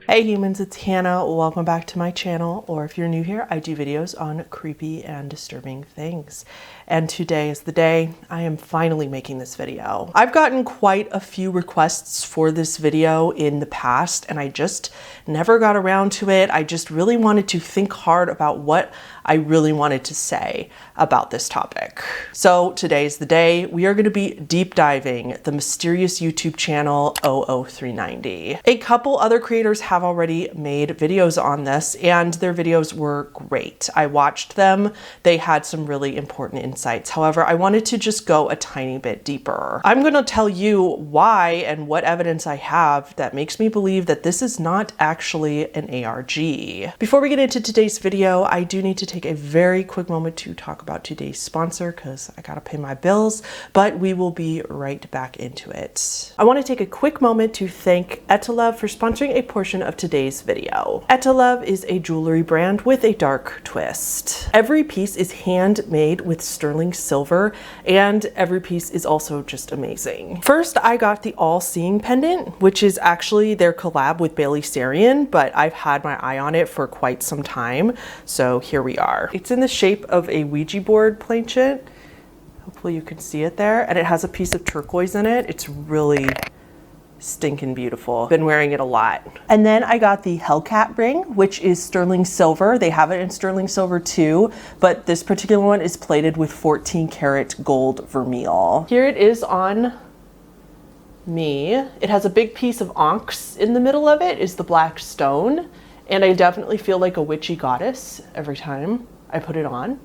Hey humans, it's Hannah. Welcome back to my channel, or if you're new here, I do videos on creepy and disturbing things. And today is the day I am finally making this video. I've gotten quite a few requests for this video in the past, and I just never got around to it. I just really wanted to think hard about what I really wanted to say about this topic. So today's the day. We are going to be deep diving the mysterious YouTube channel OO390. A couple other creators have already made videos on this, and their videos were great. I watched them. They had some really important insights. However, I wanted to just go a tiny bit deeper. I'm going to tell you why and what evidence I have that makes me believe that this is not actually an ARG. Before we get into today's video, I do need to take a very quick moment to talk about today's sponsor because I gotta pay my bills, but we will be right back into it. I want to take a quick moment to thank Etalove for sponsoring a portion of today's video. Etalove is a jewelry brand with a dark twist. Every piece is handmade with sterling silver, and every piece is also just amazing. First, I got the all-seeing pendant, which is actually their collab with Bailey Sarian, but I've had my eye on it for quite some time, so here we are. It's in the shape of a Ouija board planchet. Hopefully you can see it there, and it has a piece of turquoise in it. It's really stinking beautiful. Been wearing it a lot. And then I got the Hellcat ring, which is sterling silver. They have it in sterling silver too, but this particular one is plated with 14 karat gold vermeil. Here it is on me. It has a big piece of onyx in the middle of it, is the black stone, and I definitely feel like a witchy goddess every time I put it on.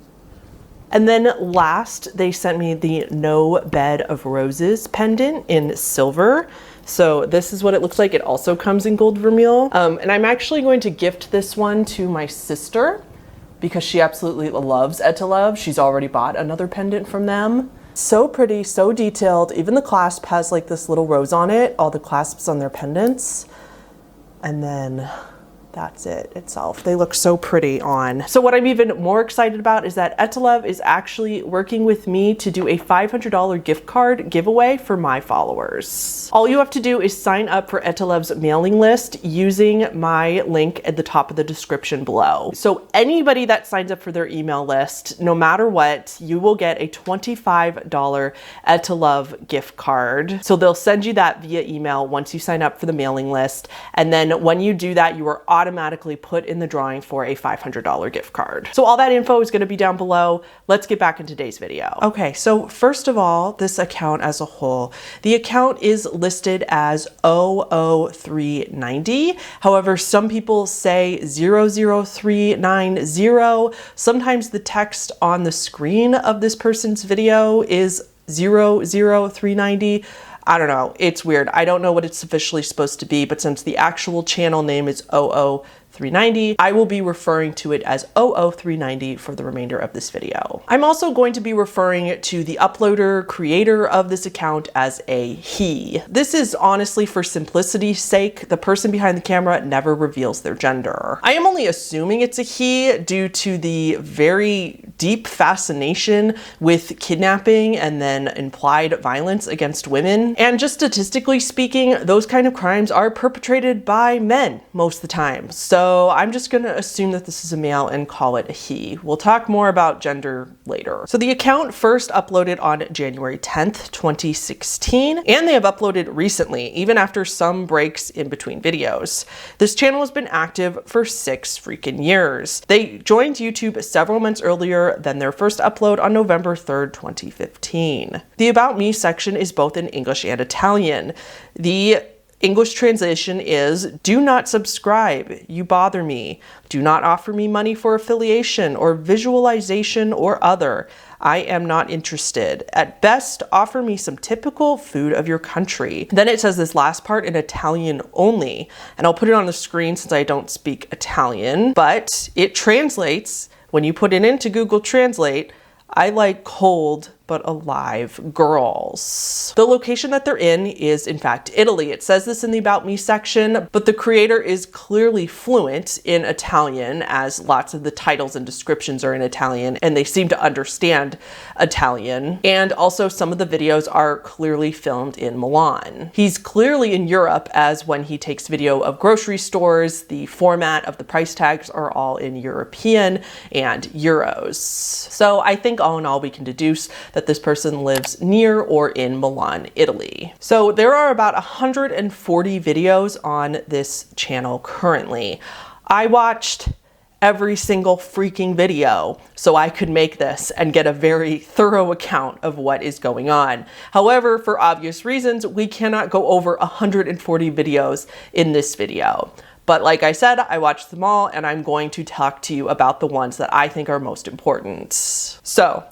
And then last, they sent me the No Bed of Roses pendant in silver. So this is what it looks like. It also comes in gold vermeil. And I'm actually going to gift this one to my sister because she absolutely loves Etalove. She's already bought another pendant from them. So pretty, so detailed. Even the clasp has like this little rose on it, all the clasps on their pendants. And then that's it itself. They look so pretty on. So what I'm even more excited about is that Etalove is actually working with me to do a $500 gift card giveaway for my followers. All you have to do is sign up for Etalove's mailing list using my link at the top of the description below. So anybody that signs up for their email list, no matter what, you will get a $25 Etalove gift card. So they'll send you that via email once you sign up for the mailing list. And then when you do that, you are automatically put in the drawing for a $500 gift card. So all that info is going to be down below. Let's get back in today's video. Okay, so first of all, this account as a whole, the account is listed as OO390. However, some people say 00390. Sometimes the text on the screen of this person's video is 00390. I don't know, it's weird. I don't know what it's officially supposed to be, but since the actual channel name is OO390, I will be referring to it as OO390 for the remainder of this video. I'm also going to be referring to the uploader creator of this account as a he. This is honestly for simplicity's sake. The person behind the camera never reveals their gender. I am only assuming it's a he due to the very deep fascination with kidnapping and then implied violence against women. And just statistically speaking, those kind of crimes are perpetrated by men most of the time. So I'm just gonna assume that this is a male and call it a he. We'll talk more about gender later. So the account first uploaded on January 10th, 2016, and they have uploaded recently, even after some breaks in between videos. This channel has been active for 6 freaking years. They joined YouTube several months earlier than their first upload on November 3rd, 2015. The About Me section is both in English and Italian. The English translation is, "Do not subscribe, you bother me. Do not offer me money for affiliation or visualization or other. I am not interested. At best, offer me some typical food of your country." Then it says this last part in Italian only, and I'll put it on the screen since I don't speak Italian, but it translates, when you put it into Google Translate, "I like cold but alive girls. The location that they're in is in fact Italy. It says this in the About Me section, but the creator is clearly fluent in Italian, as lots of the titles and descriptions are in Italian and they seem to understand Italian. And also some of the videos are clearly filmed in Milan. He's clearly in Europe, as when he takes video of grocery stores, the format of the price tags are all in European and euros. So I think all in all we can deduce that this person lives near or in Milan, Italy. So there are about 140 videos on this channel currently. I watched every single freaking video so I could make this and get a very thorough account of what is going on. However, for obvious reasons, we cannot go over 140 videos in this video. But like I said, I watched them all and I'm going to talk to you about the ones that I think are most important. So,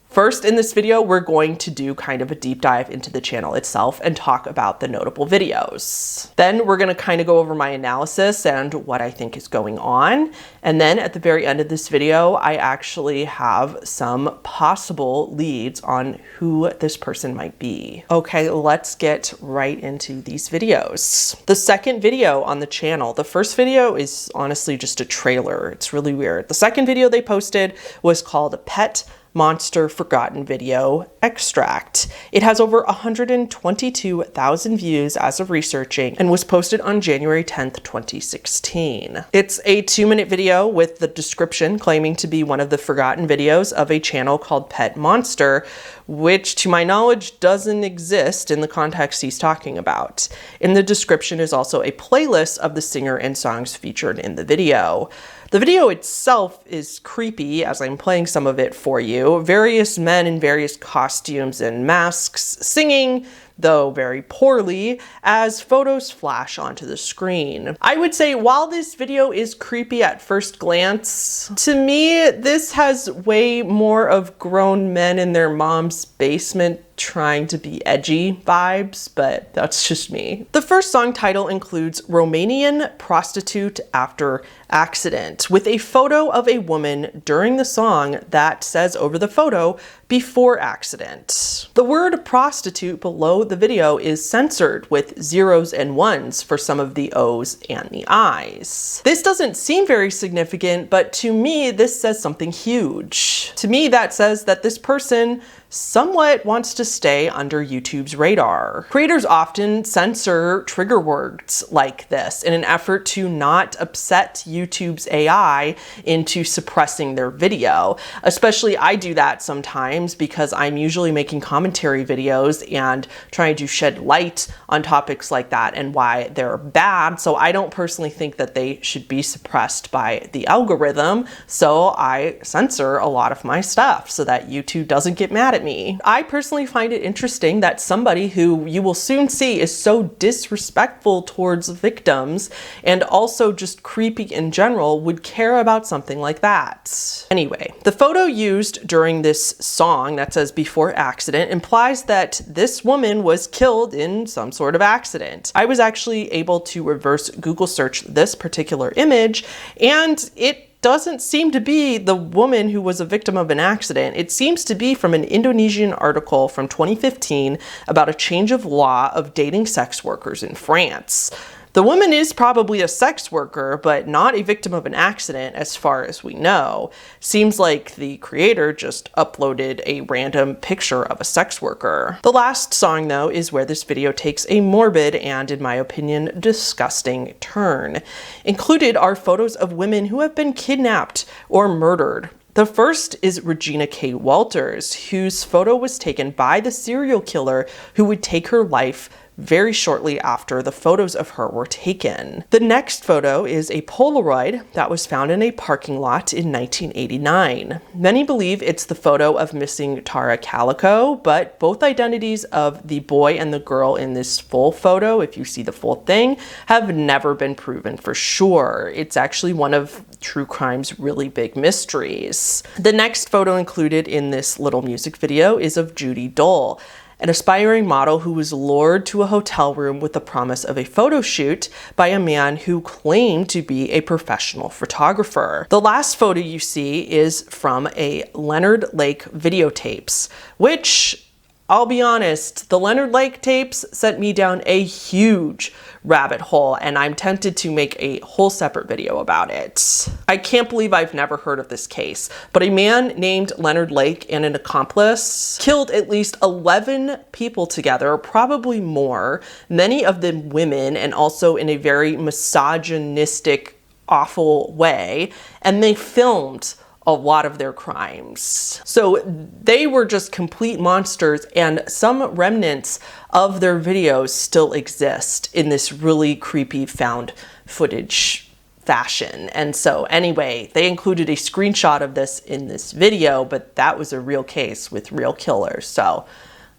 first in this video, we're going to do kind of a deep dive into the channel itself and talk about the notable videos. Then we're going to kind of go over my analysis and what I think is going on. And then at the very end of this video, I actually have some possible leads on who this person might be. Okay, let's get right into these videos. The second video on the channel, the first video is honestly just a trailer. It's really weird. The second video they posted was called Pet Monster Forgotten Video Extract. It has over 122,000 views as of researching and was posted on January 10th, 2016. It's a 2-minute video with the description claiming to be one of the forgotten videos of a channel called Pet Monster, which to my knowledge doesn't exist in the context he's talking about. In the description is also a playlist of the singer and songs featured in the video. The video itself is creepy, as I'm playing some of it for you. Various men in various costumes and masks singing, though very poorly, as photos flash onto the screen. I would say while this video is creepy at first glance, to me this has way more of grown men in their mom's basement trying to be edgy vibes, but that's just me. The first song title includes Romanian Prostitute After Accident, with a photo of a woman during the song that says over the photo, before accident. The word prostitute below the video is censored with zeros and ones for some of the O's and the I's. This doesn't seem very significant, but to me, this says something huge. To me, that says that this person somewhat wants to stay under YouTube's radar. Creators often censor trigger words like this in an effort to not upset YouTube's AI into suppressing their video. Especially I do that sometimes because I'm usually making commentary videos and trying to shed light on topics like that and why they're bad. So I don't personally think that they should be suppressed by the algorithm. So I censor a lot of my stuff so that YouTube doesn't get mad at me. I personally find it interesting that somebody who you will soon see is so disrespectful towards victims and also just creepy in general would care about something like that. Anyway, the photo used during this song that says before accident implies that this woman was killed in some sort of accident. I was actually able to reverse Google search this particular image and it doesn't seem to be the woman who was a victim of an accident. It seems to be from an Indonesian article from 2015 about a change of law of dating sex workers in France. The woman is probably a sex worker, but not a victim of an accident as far as we know. Seems like the creator just uploaded a random picture of a sex worker. The last song, though, is where this video takes a morbid and, in my opinion, disgusting turn. Included are photos of women who have been kidnapped or murdered. The first is Regina K. Walters, whose photo was taken by the serial killer who would take her life very shortly after the photos of her were taken. The next photo is a Polaroid that was found in a parking lot in 1989. Many believe it's the photo of missing Tara Calico, but both identities of the boy and the girl in this full photo, if you see the full thing, have never been proven for sure. It's actually one of true crime's really big mysteries. The next photo included in this little music video is of Judy Dole. an aspiring model who was lured to a hotel room with the promise of a photo shoot by a man who claimed to be a professional photographer. The last photo you see is from a Leonard Lake videotapes, which, I'll be honest, the Leonard Lake tapes sent me down a huge rabbit hole, and I'm tempted to make a whole separate video about it. I can't believe I've never heard of this case, but a man named Leonard Lake and an accomplice killed at least 11 people together, probably more, many of them women, and also in a very misogynistic, awful way, and they filmed a lot of their crimes. So they were just complete monsters, and some remnants of their videos still exist in this really creepy found footage fashion. And so anyway, they included a screenshot of this in this video, but that was a real case with real killers. So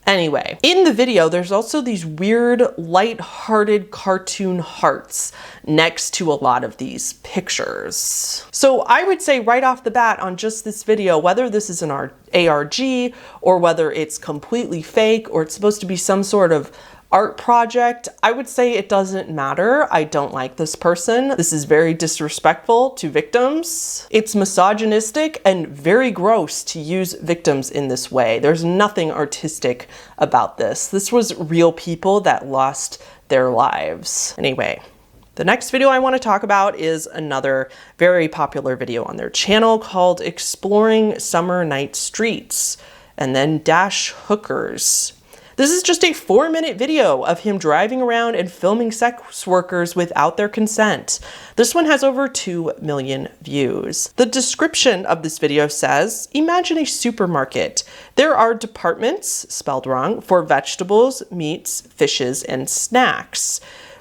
anyway, in the video, there's also these weird, light-hearted cartoon hearts next to a lot of these pictures. So I would say right off the bat on just this video, whether this is an ARG or whether it's completely fake or it's supposed to be some sort of art project, I would say it doesn't matter. I don't like this person. This is very disrespectful to victims. It's misogynistic and very gross to use victims in this way. There's nothing artistic about this. This was real people that lost their lives. Anyway, the next video I want to talk about is another very popular video on their channel called Exploring Summer Night Streets, and then dash hookers. This is just a 4-minute video of him driving around and filming sex workers without their consent. This one has over 2 million views. The description of this video says, imagine a supermarket. There are departments, spelled wrong, for vegetables, meats, fishes, and snacks.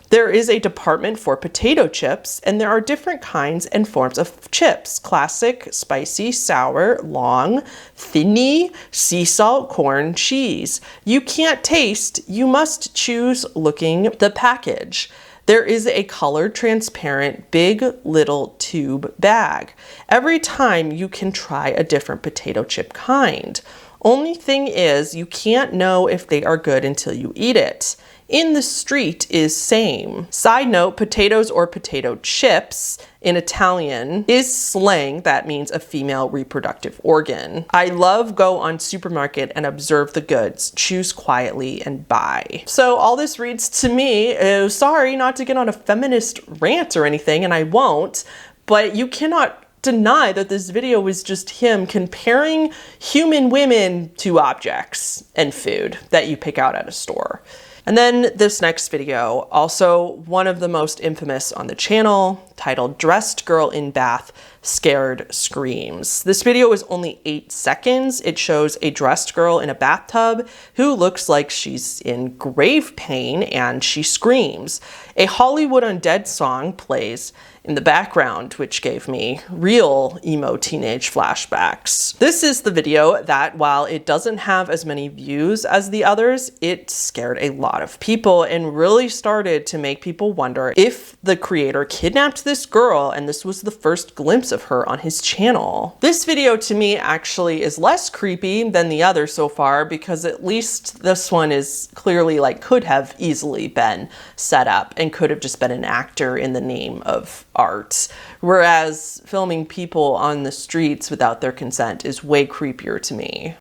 There is a department for potato chips, and there are different kinds and forms of chips: classic, spicy, sour, long, thinny, sea salt, corn, cheese. You can't taste, you must choose looking the package. There is a colored, transparent, big little tube bag. Every time you can try a different potato chip kind. Only thing is, you can't know if they are good until you eat it. In the street is same. Side note, potatoes or potato chips in Italian is slang that means a female reproductive organ. I love go on supermarket and observe the goods, choose quietly and buy. So all this reads to me, sorry not to get on a feminist rant or anything, and I won't, but you cannot deny that this video was just him comparing human women to objects and food that you pick out at a store. And then this next video, also one of the most infamous on the channel, titled Dressed Girl in Bath Scared Screams. This video is only 8 seconds. It shows a dressed girl in a bathtub who looks like she's in grave pain and she screams. A Hollywood Undead song plays in the background, which gave me real emo teenage flashbacks. This is the video that, while it doesn't have as many views as the others, it scared a lot of people and really started to make people wonder if the creator kidnapped this girl and this was the first glimpse of her on his channel. This video to me actually is less creepy than the other so far, because at least this one is clearly like could have easily been set up and could have just been an actor in the name of art, whereas filming people on the streets without their consent is way creepier to me.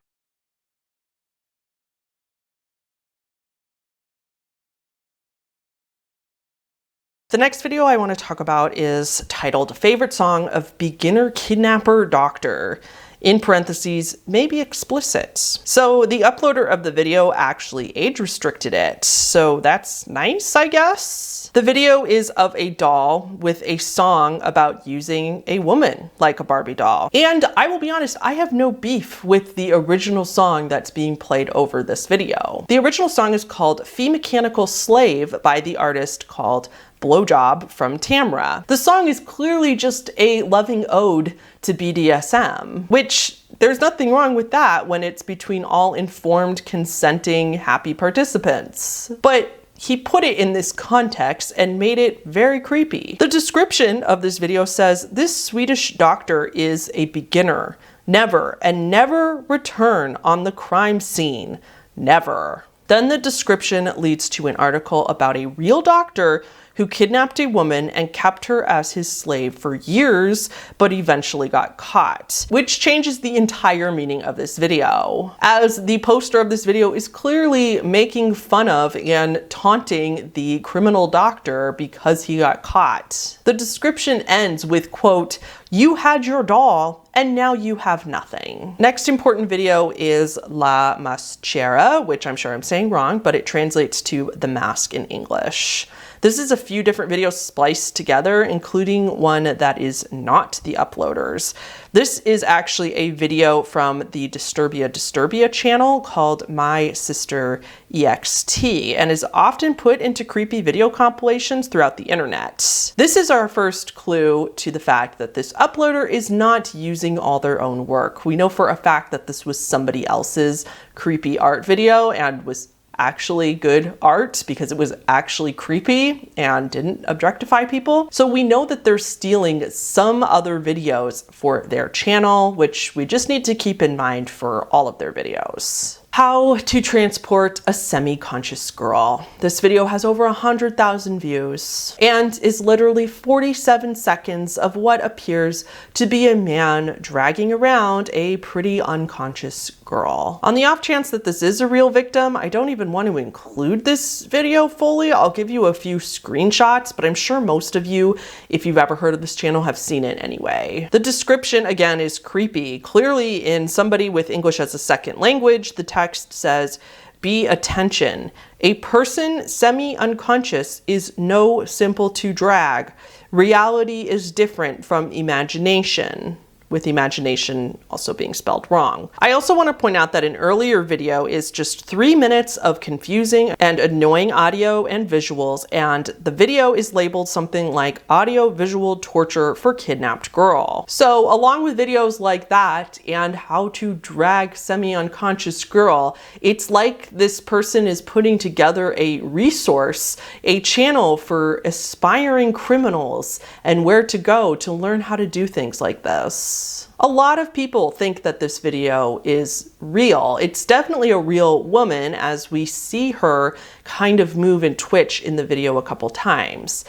The next video I want to talk about is titled Favorite Song of Beginner Kidnapper Doctor, in parentheses, maybe explicit. So the uploader of the video actually age restricted it, so that's nice, I guess. The video is of a doll with a song about using a woman like a Barbie doll. And I will be honest, I have no beef with the original song that's being played over this video. The original song is called Fee Mechanical Slave by the artist called Blowjob from Tamra. The song is clearly just a loving ode to BDSM, which there's nothing wrong with that when it's between all informed, consenting, happy participants. But he put it in this context and made it very creepy. The description of this video says, this Swedish doctor is a beginner. Never and never return on the crime scene. Never. Then the description leads to an article about a real doctor who kidnapped a woman and kept her as his slave for years, but eventually got caught, which changes the entire meaning of this video, as the poster of this video is clearly making fun of and taunting the criminal doctor because he got caught. The description ends with, quote, "You had your doll, and now you have nothing." Next important video is La Maschera, which I'm sure I'm saying wrong, but it translates to the mask in English. This is a few different videos spliced together, including one that is not the uploaders. This is actually a video from the Disturbia channel called My Sister EXT, and is often put into creepy video compilations throughout the internet. This is our first clue to the fact that this uploader is not using all their own work. We know for a fact that this was somebody else's creepy art video and was actually good art because it was actually creepy and didn't objectify people. So we know that they're stealing some other videos for their channel, which we just need to keep in mind for all of their videos. How to transport a semi-conscious girl. This video has over 100,000 views and is literally 47 seconds of what appears to be a man dragging around a pretty unconscious girl. On the off chance that this is a real victim, I don't even want to include this video fully. I'll give you a few screenshots, but I'm sure most of you, if you've ever heard of this channel, have seen it anyway. The description, again, is creepy. Clearly, in somebody with English as a second language, the text says, "Be attention. A person semi-unconscious is no simple to drag. Reality is different from imagination." With imagination also being spelled wrong. I also want to point out that an earlier video is just 3 minutes of confusing and annoying audio and visuals, and the video is labeled something like audio visual torture for kidnapped girl. So along with videos like that and how to drag semi-unconscious girl, it's like this person is putting together a resource, a channel for aspiring criminals and where to go to learn how to do things like this. A lot of people think that this video is real. It's definitely a real woman, as we see her kind of move and twitch in the video a couple times.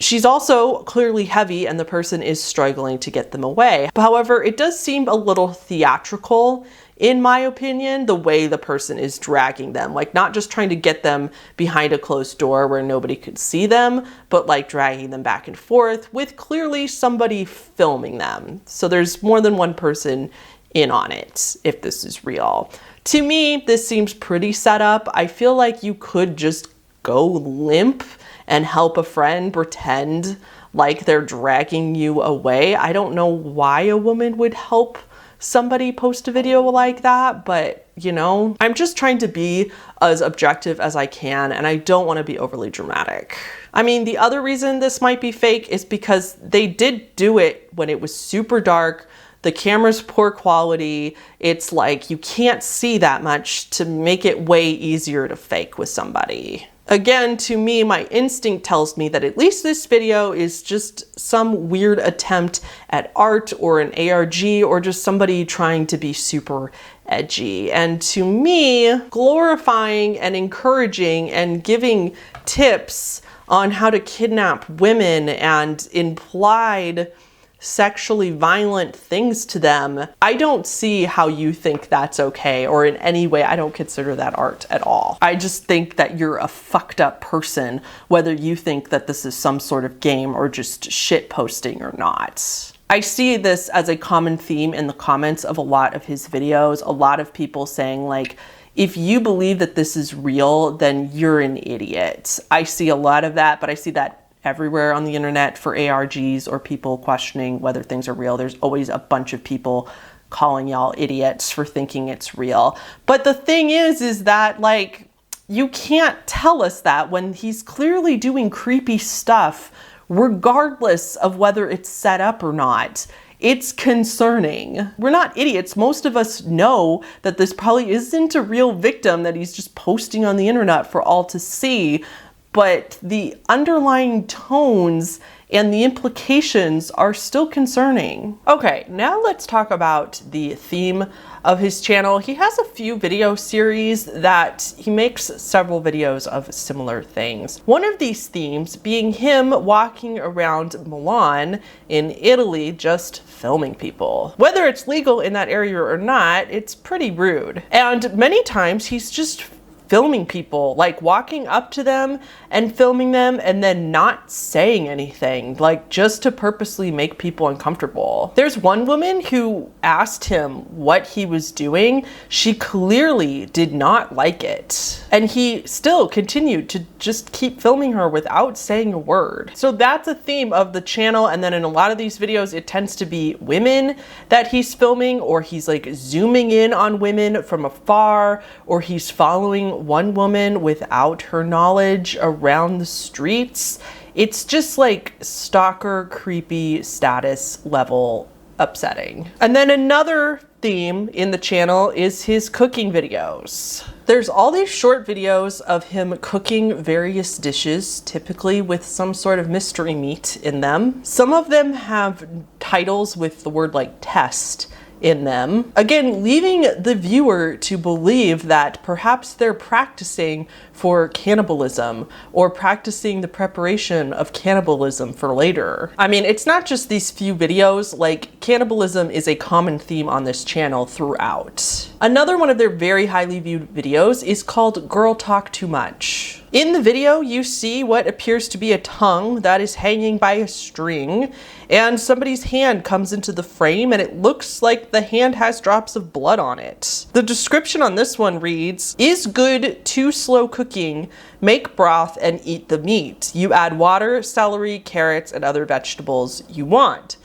She's also clearly heavy and the person is struggling to get them away. However, it does seem a little theatrical, in my opinion, the way the person is dragging them. Like, not just trying to get them behind a closed door where nobody could see them, but like dragging them back and forth with clearly somebody filming them. So there's more than one person in on it, if this is real. To me, this seems pretty set up. I feel like you could just go limp and help a friend pretend like they're dragging you away. I don't know why a woman would help somebody post a video like that, but you know, I'm just trying to be as objective as I can, and I don't want to be overly dramatic. I mean, the other reason this might be fake is because they did do it when it was super dark. The camera's poor quality. It's like you can't see that much to make it way easier to fake with somebody. Again, to me, my instinct tells me that at least this video is just some weird attempt at art or an ARG or just somebody trying to be super edgy. And to me, glorifying and encouraging and giving tips on how to kidnap women and implied sexually violent things to them, I don't see how you think that's okay, or in any way I don't consider that art at all. I just think that you're a fucked up person, whether you think that this is some sort of game or just shit posting or not. I see this as a common theme in the comments of a lot of his videos. A lot of people saying like, if you believe that this is real, then you're an idiot. I see a lot of that, but I see that everywhere on the internet for ARGs or people questioning whether things are real. There's always a bunch of people calling y'all idiots for thinking it's real. But the thing is that like, you can't tell us that when he's clearly doing creepy stuff, regardless of whether it's set up or not. It's concerning. We're not idiots. Most of us know that this probably isn't a real victim that he's just posting on the internet for all to see. but the underlying tones and the implications are still concerning. Okay, now let's talk about the theme of his channel. He has a few video series that he makes several videos of similar things. One of these themes being him walking around Milan in Italy just filming people. Whether it's legal in that area or not, it's pretty rude. And many times he's just filming people, like walking up to them and filming them and then not saying anything, like just to purposely make people uncomfortable. There's one woman who asked him what he was doing. She clearly did not like it. And he still continued to just keep filming her without saying a word. So that's a theme of the channel. And then in a lot of these videos, it tends to be women that he's filming, or he's like zooming in on women from afar, or he's following one woman without her knowledge around the streets. It's just like stalker, creepy status level upsetting. And then another theme in the channel is his cooking videos. There's all these short videos of him cooking various dishes, typically with some sort of mystery meat in them. Some of them have titles with the word like test in them. Again, leaving the viewer to believe that perhaps they're practicing for cannibalism or practicing the preparation of cannibalism for later. I mean, it's not just these few videos, like cannibalism is a common theme on this channel throughout. Another one of their very highly viewed videos is called Girl Talk Too Much. In the video, you see what appears to be a tongue that is hanging by a string, and somebody's hand comes into the frame and it looks like the hand has drops of blood on it. The description on this one reads, "Is good, too slow cooking, make broth and eat the meat. You add water, celery, carrots, and other vegetables you want.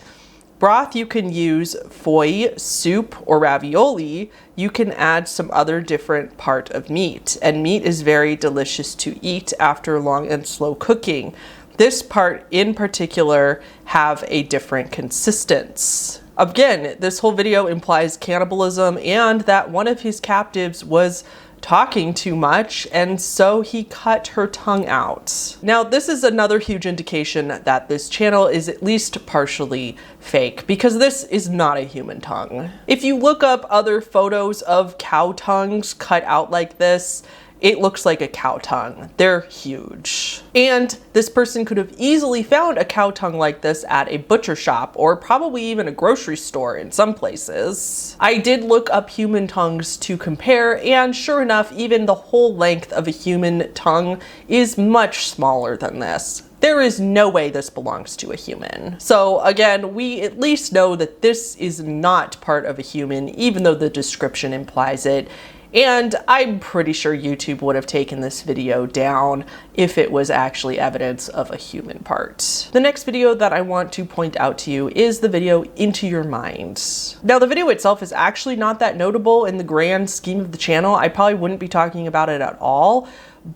Broth you can use foie, soup, or ravioli. You can add some other different part of meat, and meat is very delicious to eat after long and slow cooking. This part in particular have a different consistence." Again, this whole video implies cannibalism and that one of his captives was talking too much, and so he cut her tongue out. Now, this is another huge indication that this channel is at least partially fake, because this is not a human tongue. If you look up other photos of cow tongues cut out like this, it looks like a cow tongue. They're huge. And this person could have easily found a cow tongue like this at a butcher shop, or probably even a grocery store in some places. I did look up human tongues to compare, and sure enough, even the whole length of a human tongue is much smaller than this. There is no way this belongs to a human. So again, we at least know that this is not part of a human, even though the description implies it. And I'm pretty sure YouTube would have taken this video down if it was actually evidence of a human part. The next video that I want to point out to you is the video Into Your Mind. Now, the video itself is actually not that notable in the grand scheme of the channel. I probably wouldn't be talking about it at all,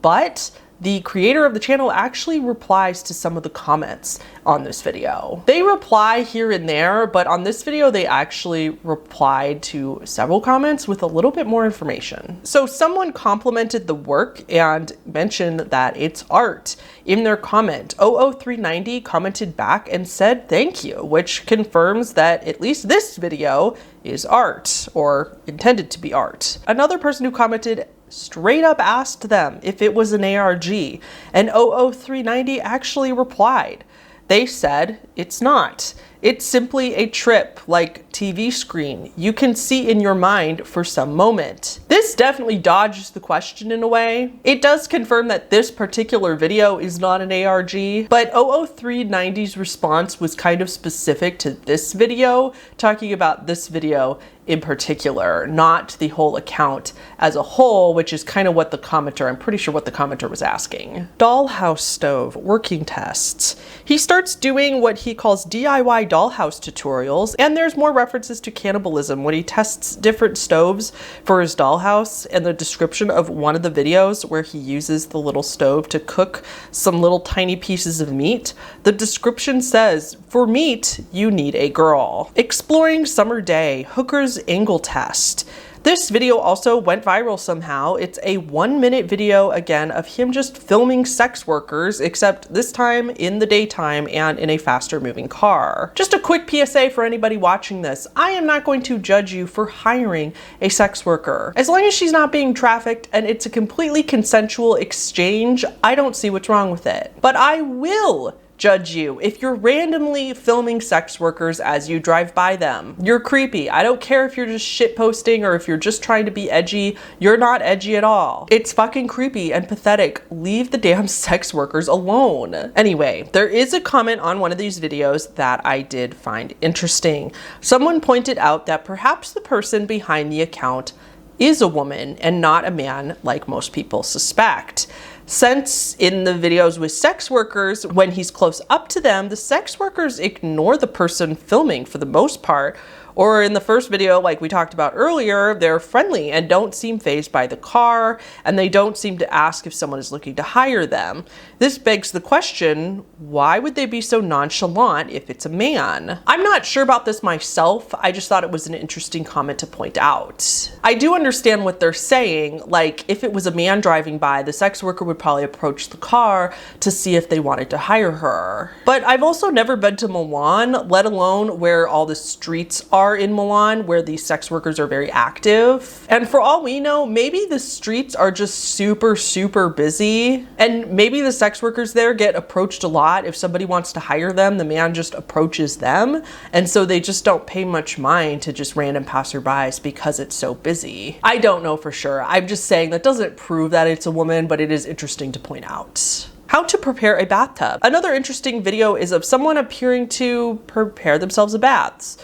but the creator of the channel actually replies to some of the comments on this video. They reply here and there, but on this video, they actually replied to several comments with a little bit more information. So someone complimented the work and mentioned that it's art. In their comment, OO390 commented back and said thank you, which confirms that at least this video is art, or intended to be art. Another person who commented straight up asked them if it was an ARG, and OO390 actually replied. They said it's not. It's simply a trip, like TV screen, you can see in your mind for some moment. This definitely dodges the question in a way. It does confirm that this particular video is not an ARG, but OO390's response was kind of specific to this video, talking about this video in particular, not the whole account as a whole, which is kind of what the commenter, I'm pretty sure what the commenter was asking. Dollhouse stove working tests. He starts doing what he calls DIY dollhouse tutorials, and there's more references to cannibalism when he tests different stoves for his dollhouse, and the description of one of the videos where he uses the little stove to cook some little tiny pieces of meat. The description says, "For meat, you need a girl." Exploring summer day, hooker's angle test. This video also went viral somehow. It's a 1-minute video again of him just filming sex workers, except this time in the daytime and in a faster moving car. Just a quick PSA for anybody watching this. I am not going to judge you for hiring a sex worker. As long as she's not being trafficked and it's a completely consensual exchange, I don't see what's wrong with it. But I will judge you if you're randomly filming sex workers as you drive by them. You're creepy. I don't care if you're just shitposting or if you're just trying to be edgy. You're not edgy at all. It's fucking creepy and pathetic. Leave the damn sex workers alone. Anyway, there is a comment on one of these videos that I did find interesting. Someone pointed out that perhaps the person behind the account is a woman and not a man like most people suspect. Since in the videos with sex workers, when he's close up to them, the sex workers ignore the person filming for the most part. Or in the first video, like we talked about earlier, they're friendly and don't seem fazed by the car, and they don't seem to ask if someone is looking to hire them. This begs the question, why would they be so nonchalant if it's a man? I'm not sure about this myself. I just thought it was an interesting comment to point out. I do understand what they're saying. Like, if it was a man driving by, the sex worker would probably approach the car to see if they wanted to hire her. But I've also never been to Milan, let alone where all the streets are in Milan, where these sex workers are very active. And for all we know, maybe the streets are just super busy, and maybe the sex workers there get approached a lot. If somebody wants to hire them, the man just approaches them, and so they just don't pay much mind to just random passerbys because it's so busy. I don't know for sure. I'm just saying that doesn't prove that it's a woman, but it is interesting to point out. How to prepare a bathtub. Another interesting video is of someone appearing to prepare themselves a baths.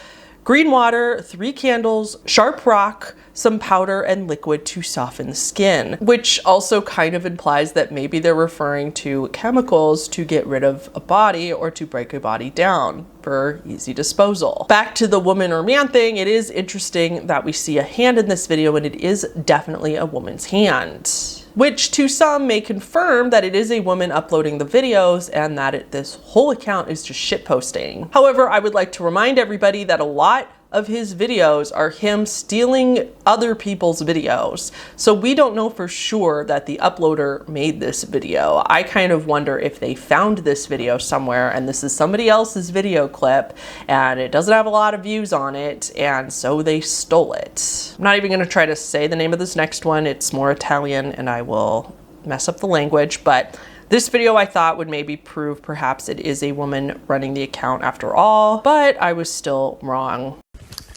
Green water, 3 candles, sharp rock, some powder, and liquid to soften the skin, which also kind of implies that maybe they're referring to chemicals to get rid of a body or to break a body down for easy disposal. Back to the woman or man thing, it is interesting that we see a hand in this video, and it is definitely a woman's hand, which to some may confirm that it is a woman uploading the videos and that this whole account is just shitposting. However, I would like to remind everybody that a lot of his videos are him stealing other people's videos. So we don't know for sure that the uploader made this video. I kind of wonder if they found this video somewhere and this is somebody else's video clip and it doesn't have a lot of views on it, and so they stole it. I'm not even gonna try to say the name of this next one. It's more Italian and I will mess up the language, but this video I thought would maybe prove perhaps it is a woman running the account after all, but I was still wrong.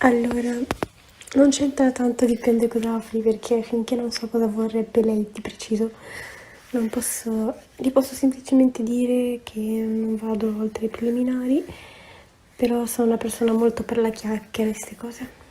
Allora, non c'entra tanto, dipende cosa offri, perché finché non so cosa vorrebbe lei di preciso, non posso, gli posso semplicemente dire che non vado oltre i preliminari, però sono una persona molto per la chiacchiera e queste cose.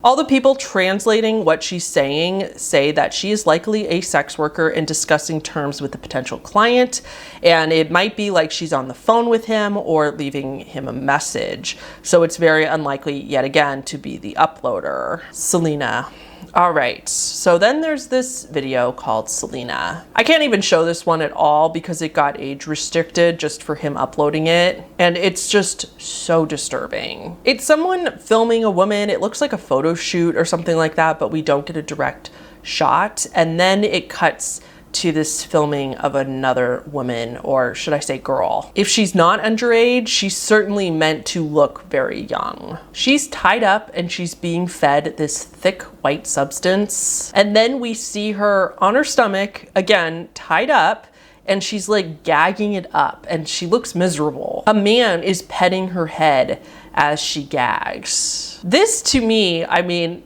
All the people translating what she's saying say that she is likely a sex worker and discussing terms with a potential client, and it might be like she's on the phone with him or leaving him a message. So it's very unlikely, yet again, to be the uploader. Selena. All right, so then there's this video called Selena. I can't even show this one at all because it got age restricted just for him uploading it, and it's just so disturbing. It's someone filming a woman. It looks like a photo shoot or something like that, but we don't get a direct shot, and then it cuts to this filming of another woman, or should I say girl. If she's not underage, she's certainly meant to look very young. She's tied up and she's being fed this thick white substance. And then we see her on her stomach, again, tied up, and she's like gagging it up and she looks miserable. A man is petting her head as she gags. This to me, I mean,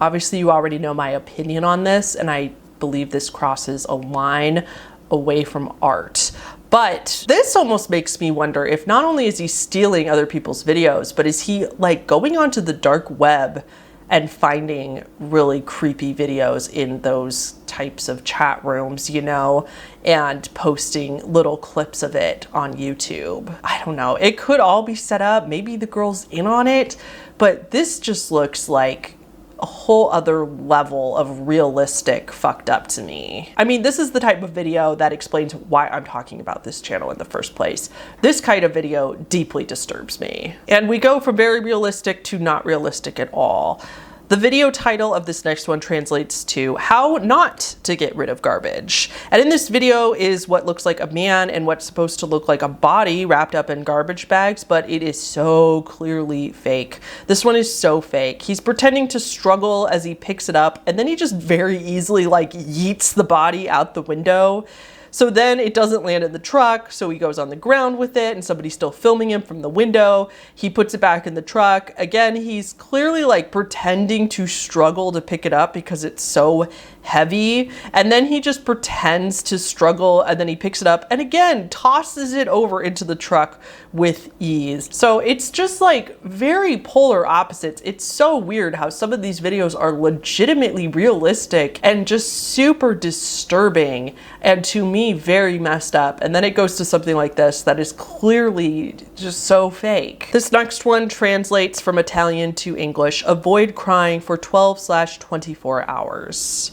obviously you already know my opinion on this, and I believe this crosses a line away from art. But this almost makes me wonder if not only is he stealing other people's videos, but is he like going onto the dark web and finding really creepy videos in those types of chat rooms, you know, and posting little clips of it on YouTube. I don't know. It could all be set up. Maybe the girl's in on it, but this just looks like a whole other level of realistic fucked up to me. I mean, this is the type of video that explains why I'm talking about this channel in the first place. This kind of video deeply disturbs me. And we go from very realistic to not realistic at all. The video title of this next one translates to How Not to Get Rid of Garbage. And in this video is what looks like a man and what's supposed to look like a body wrapped up in garbage bags, but it is so clearly fake. This one is so fake. He's pretending to struggle as he picks it up, and then he just very easily like yeets the body out the window. So then it doesn't land in the truck, so he goes on the ground with it and somebody's still filming him from the window. He puts it back in the truck. Again, he's clearly like pretending to struggle to pick it up because it's so heavy. And then he just pretends to struggle and then he picks it up and again tosses it over into the truck with ease. So it's just like very polar opposites. It's so weird how some of these videos are legitimately realistic and just super disturbing, and to me very messed up, and then it goes to something like this that is clearly just so fake. This next one translates from Italian to English: avoid crying for 12/24 hours.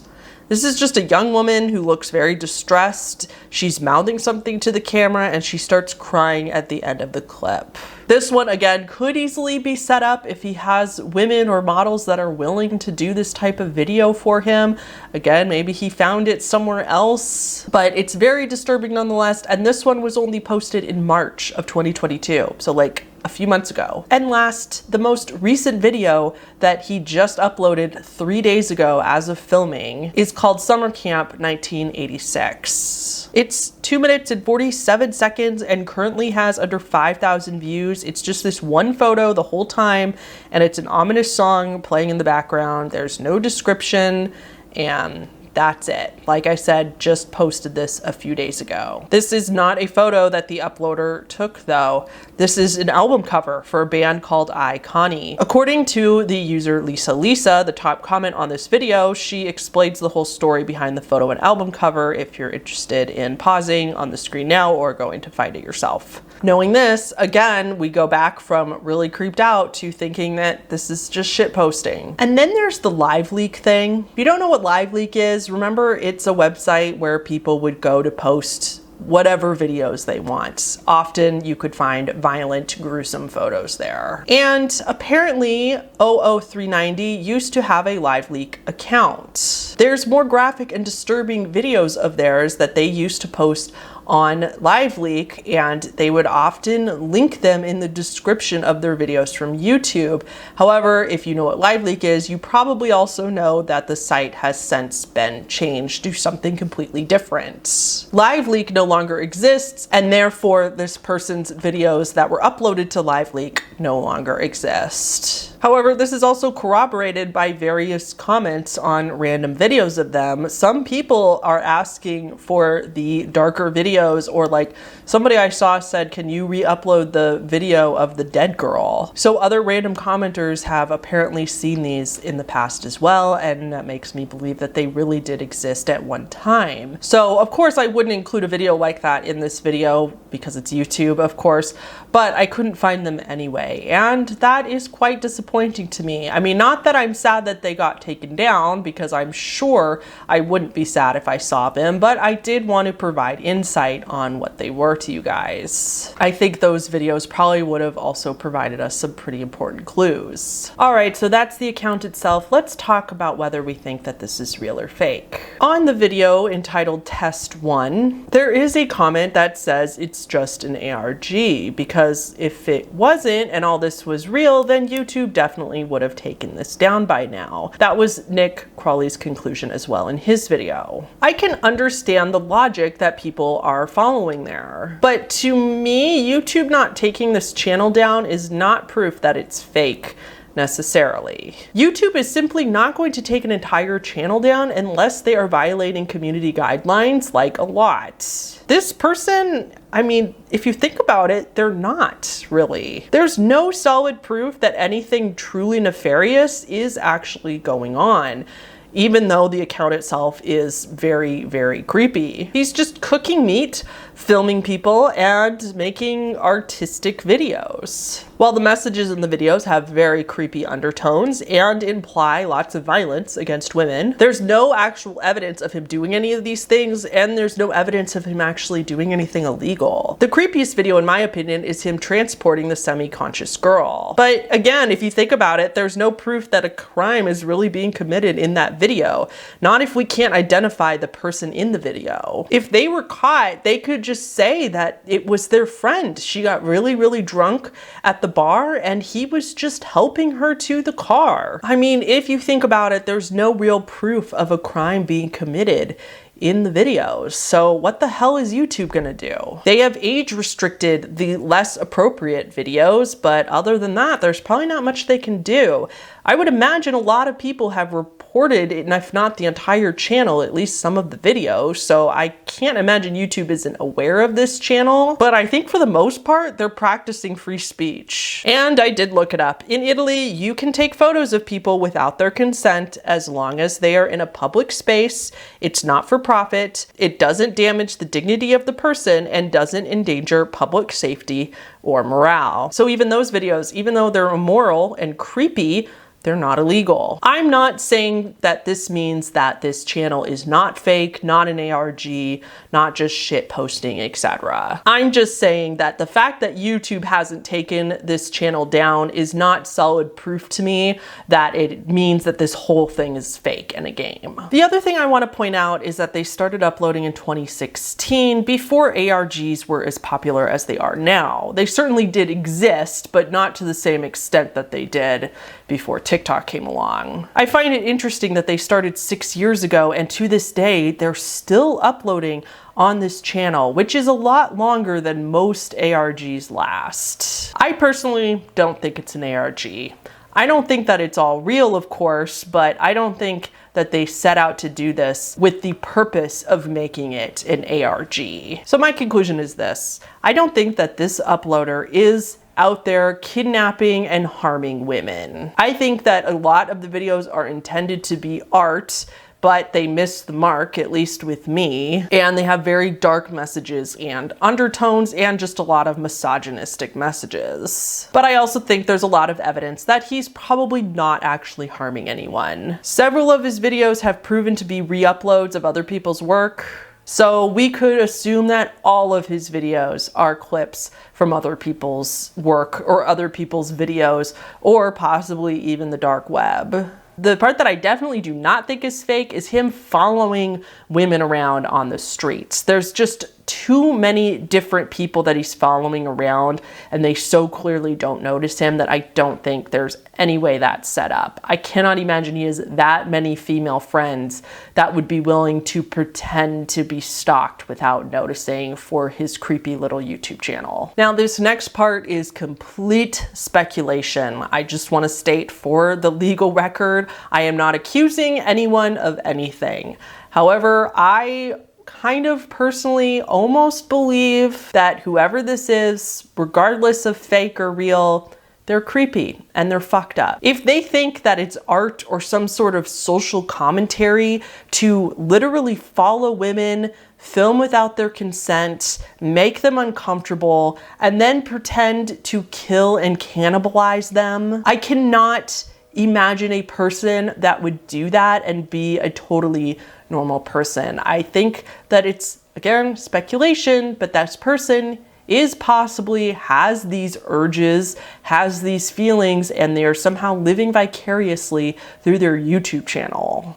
This is just a young woman who looks very distressed. She's mouthing something to the camera and she starts crying at the end of the clip. This one, again, could easily be set up if he has women or models that are willing to do this type of video for him. Again, maybe he found it somewhere else, but it's very disturbing nonetheless. And this one was only posted in March of 2022. So like a few months ago. And last, the most recent video that he just uploaded 3 days ago as of filming is called Summer Camp 1986. It's 2 minutes and 47 seconds and currently has under 5,000 views. It's just this one photo the whole time, and it's an ominous song playing in the background. There's no description, and that's it. Like I said, just posted this a few days ago. This is not a photo that the uploader took though. This is an album cover for a band called Connie. According to the user Lisa, the top comment on this video, she explains the whole story behind the photo and album cover if you're interested in pausing on the screen now or going to find it yourself. Knowing this, again, we go back from really creeped out to thinking that this is just shit posting. And then there's the live leak thing. If you don't know what live leak is, remember it's a website where people would go to post whatever videos they want. Often you could find violent, gruesome photos there. And apparently OO390 used to have a live leak account. There's more graphic and disturbing videos of theirs that they used to post on LiveLeak, and they would often link them in the description of their videos from YouTube. However, if you know what LiveLeak is, you probably also know that the site has since been changed to something completely different. LiveLeak no longer exists, and therefore this person's videos that were uploaded to LiveLeak no longer exist. However, this is also corroborated by various comments on random videos of them. Some people are asking for the darker videos, or like somebody I saw said, can you re-upload the video of the dead girl? So other random commenters have apparently seen these in the past as well, and that makes me believe that they really did exist at one time. So of course I wouldn't include a video like that in this video because it's YouTube, of course, but I couldn't find them anyway, and that is quite disappointing to me. I mean, not that I'm sad that they got taken down, because I'm sure I wouldn't be sad if I saw them, but I did want to provide insight on what they were to you guys. I think those videos probably would have also provided us some pretty important clues. All right, so that's the account itself. Let's talk about whether we think that this is real or fake. On the video entitled Test 1, there is a comment that says it's just an ARG, because if it wasn't and all this was real, then YouTube definitely would have taken this down by now. That was Nick Crawley's conclusion as well in his video. I can understand the logic that people are following there, but to me, YouTube not taking this channel down is not proof that it's fake necessarily. YouTube is simply not going to take an entire channel down unless they are violating community guidelines like a lot. This person, I mean, if you think about it, they're not really. There's no solid proof that anything truly nefarious is actually going on, even though the account itself is very, very creepy. He's just cooking meat, filming people, and making artistic videos. While the messages in the videos have very creepy undertones and imply lots of violence against women, there's no actual evidence of him doing any of these things, and there's no evidence of him actually doing anything illegal. The creepiest video, in my opinion, is him transporting the semi-conscious girl. But again, if you think about it, there's no proof that a crime is really being committed in that video. Not if we can't identify the person in the video. If they were caught, they could just say that it was their friend. She got really, really drunk at the bar and he was just helping her to the car. I mean, if you think about it, there's no real proof of a crime being committed in the videos. So what the hell is YouTube gonna do? They have age restricted the less appropriate videos, but other than that, there's probably not much they can do. I would imagine a lot of people have reported, and if not the entire channel, at least some of the videos. So I can't imagine YouTube isn't aware of this channel, but I think for the most part, they're practicing free speech. And I did look it up. In Italy, you can take photos of people without their consent as long as they are in a public space. It's not for profit. It doesn't damage the dignity of the person and doesn't endanger public safety or morale. So even those videos, even though they're immoral and creepy, they're not illegal. I'm not saying that this means that this channel is not fake, not an ARG, not just shit posting, etc. I'm just saying that the fact that YouTube hasn't taken this channel down is not solid proof to me that it means that this whole thing is fake and a game. The other thing I want to point out is that they started uploading in 2016 before ARGs were as popular as they are now. They certainly did exist, but not to the same extent that they did before TikTok came along. I find it interesting that they started 6 years ago and to this day, they're still uploading on this channel, which is a lot longer than most ARGs last. I personally don't think it's an ARG. I don't think that it's all real, of course, but I don't think that they set out to do this with the purpose of making it an ARG. So my conclusion is this. I don't think that this uploader is out there kidnapping and harming women. I think that a lot of the videos are intended to be art, but they miss the mark, at least with me, and they have very dark messages and undertones and just a lot of misogynistic messages. But I also think there's a lot of evidence that he's probably not actually harming anyone. Several of his videos have proven to be re-uploads of other people's work. So we could assume that all of his videos are clips from other people's work or other people's videos, or possibly even the dark web. The part that I definitely do not think is fake is him following women around on the streets. There's just too many different people that he's following around, and they so clearly don't notice him that I don't think there's any way that's set up. I cannot imagine he has that many female friends that would be willing to pretend to be stalked without noticing for his creepy little YouTube channel. Now, this next part is complete speculation. I just want to state for the legal record, I am not accusing anyone of anything. However, I kind of personally almost believe that whoever this is, regardless of fake or real, they're creepy and they're fucked up. If they think that it's art or some sort of social commentary to literally follow women, film without their consent, make them uncomfortable, and then pretend to kill and cannibalize them, I cannot imagine a person that would do that and be a totally normal person. I think that it's, again, speculation, but that person is possibly has these urges, has these feelings, and they are somehow living vicariously through their YouTube channel.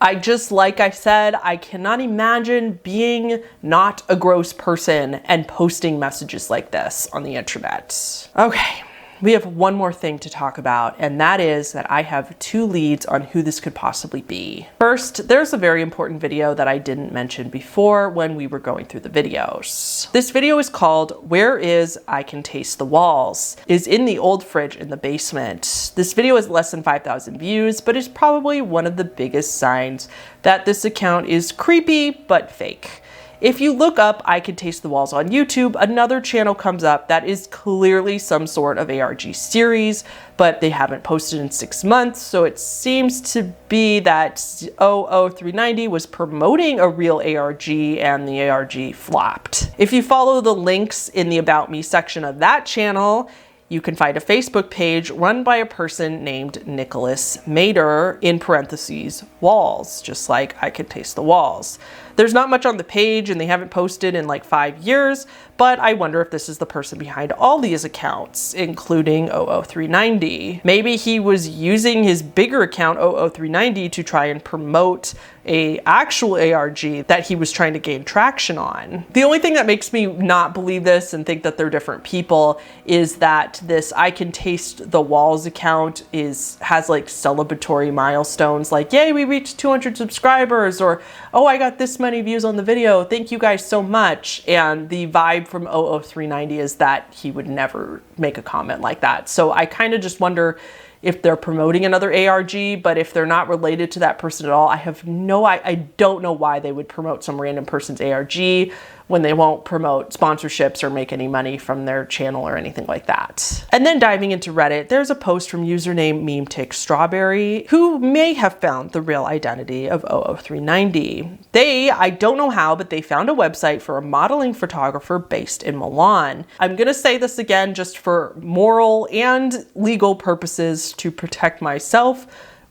Like I said, I cannot imagine being not a gross person and posting messages like this on the internet. Okay. We have one more thing to talk about, and that is that I have two leads on who this could possibly be. First, there's a very important video that I didn't mention before when we were going through the videos. This video is called Where Is I Can Taste the Walls? Is in the old fridge in the basement. This video has less than 5,000 views, but is probably one of the biggest signs that this account is creepy but fake. If you look up I Can Taste the Walls on YouTube, another channel comes up that is clearly some sort of ARG series, but they haven't posted in 6 months, so it seems to be that OO390 was promoting a real ARG and the ARG flopped. If you follow the links in the About Me section of that channel, you can find a Facebook page run by a person named Nicholas Mader, in parentheses, walls, just like I Can Taste the Walls. There's not much on the page and they haven't posted in like 5 years, but I wonder if this is the person behind all these accounts, including OO390. Maybe he was using his bigger account OO390 to try and promote a actual ARG that he was trying to gain traction on. The only thing that makes me not believe this and think that they're different people is that this I Can Taste the Walls account has like celebratory milestones, like, yay, we reached 200 subscribers, or, oh, I got this many views on the video, thank you guys so much. And the vibe from OO390 is that he would never make a comment like that. So I kind of just wonder if they're promoting another ARG, but if they're not related to that person at all, I don't know why they would promote some random person's ARG when they won't promote sponsorships or make any money from their channel or anything like that. And then diving into Reddit, there's a post from username MemeTickStrawberry, who may have found the real identity of OO390. I don't know how, but they found a website for a modeling photographer based in Milan. I'm gonna say this again just for moral and legal purposes to protect myself.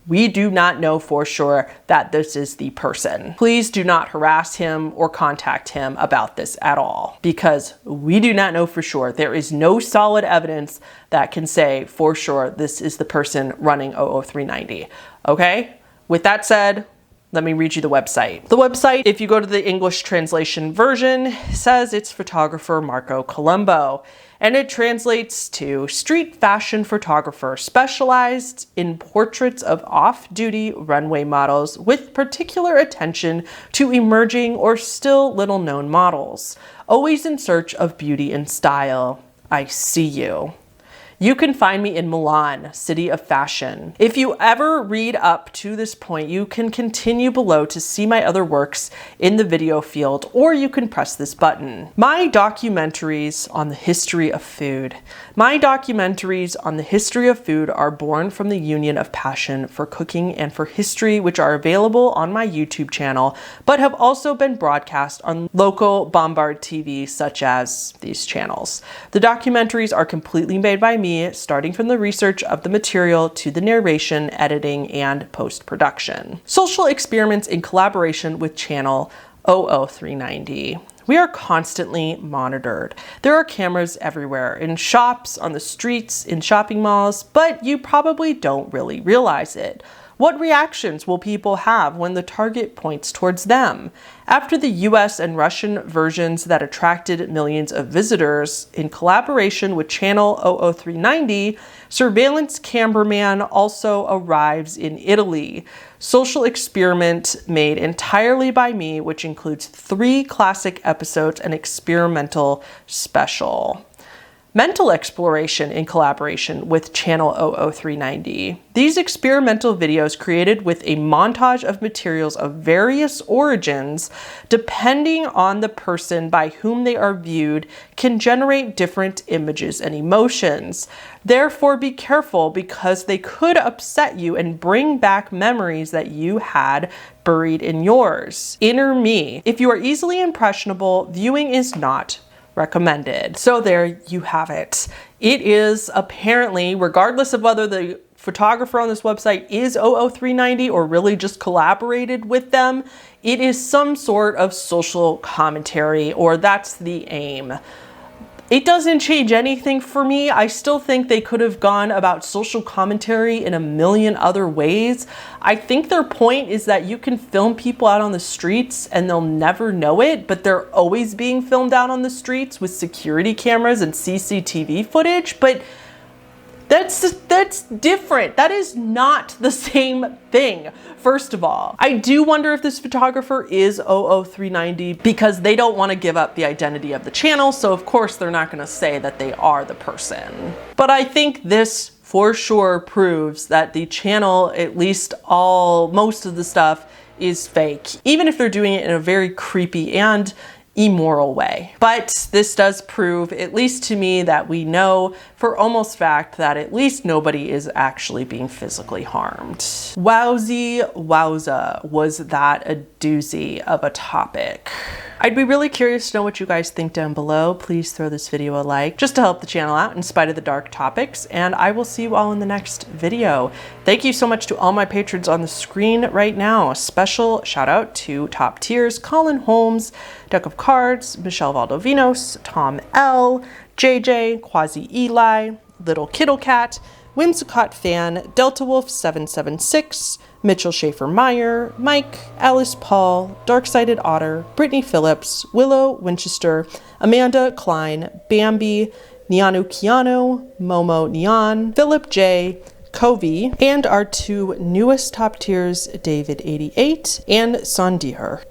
We do not know for sure that this is the person. Please do not harass him or contact him about this at all, because we do not know for sure. There is no solid evidence that can say for sure this is the person running OO390. Okay? With that said, let me read you the website. The website, if you go to the English translation version, says it's photographer Marco Colombo, and it translates to street fashion photographer specialized in portraits of off-duty runway models with particular attention to emerging or still little-known models, always in search of beauty and style. I see you. You can find me in Milan, city of fashion. If you ever read up to this point, you can continue below to see my other works in the video field, or you can press this button. My documentaries on the history of food. My documentaries on the history of food are born from the union of passion for cooking and for history, which are available on my YouTube channel, but have also been broadcast on local Bombard TV, such as these channels. The documentaries are completely made by me, starting from the research of the material to the narration, editing, and post-production. Social experiments in collaboration with channel OO390. We are constantly monitored. There are cameras everywhere, in shops, on the streets, in shopping malls, but you probably don't really realize it. What reactions will people have when the target points towards them? After the US and Russian versions that attracted millions of visitors, in collaboration with channel OO390, surveillance cameraman also arrives in Italy. Social experiment made entirely by me, which includes 3 classic episodes and experimental special. Mental exploration in collaboration with channel OO390. These experimental videos created with a montage of materials of various origins, depending on the person by whom they are viewed, can generate different images and emotions. Therefore, be careful, because they could upset you and bring back memories that you had buried in yours. Inner me. If you are easily impressionable, viewing is not recommended. So there you have it. It is apparently, regardless of whether the photographer on this website is OO390 or really just collaborated with them, it is some sort of social commentary, or that's the aim. It doesn't change anything for me. I still think they could have gone about social commentary in a million other ways. I think their point is that you can film people out on the streets and they'll never know it, but they're always being filmed out on the streets with security cameras and CCTV footage. But that's different. That is not the same thing. First of all, I do wonder if this photographer is OO390, because they don't want to give up the identity of the channel. So of course they're not going to say that they are the person. But I think this for sure proves that the channel, at least most of the stuff, is fake, even if they're doing it in a very creepy and immoral way. But this does prove, at least to me, that we know for almost fact that at least nobody is actually being physically harmed. Wowzy wowza, was that a doozy of a topic. I'd be really curious to know what you guys think down below. Please throw this video a like just to help the channel out in spite of the dark topics, and I will see you all in the next video. Thank you so much to all my patrons on the screen right now. A special shout out to top tiers: Colin Holmes, Deck of Cards, Michelle Valdovinos, Tom L, JJ, Quasi Eli, Little Kittle Cat, Whimsicott Fan, Delta Wolf 776, Mitchell Schaefer Meyer, Mike, Alice Paul, Dark-Sided Otter, Brittany Phillips, Willow Winchester, Amanda Klein, Bambi, Nianu Kiano, Momo Neon, Philip J, Covey, and our two newest top tiers, David88 and Sandeher.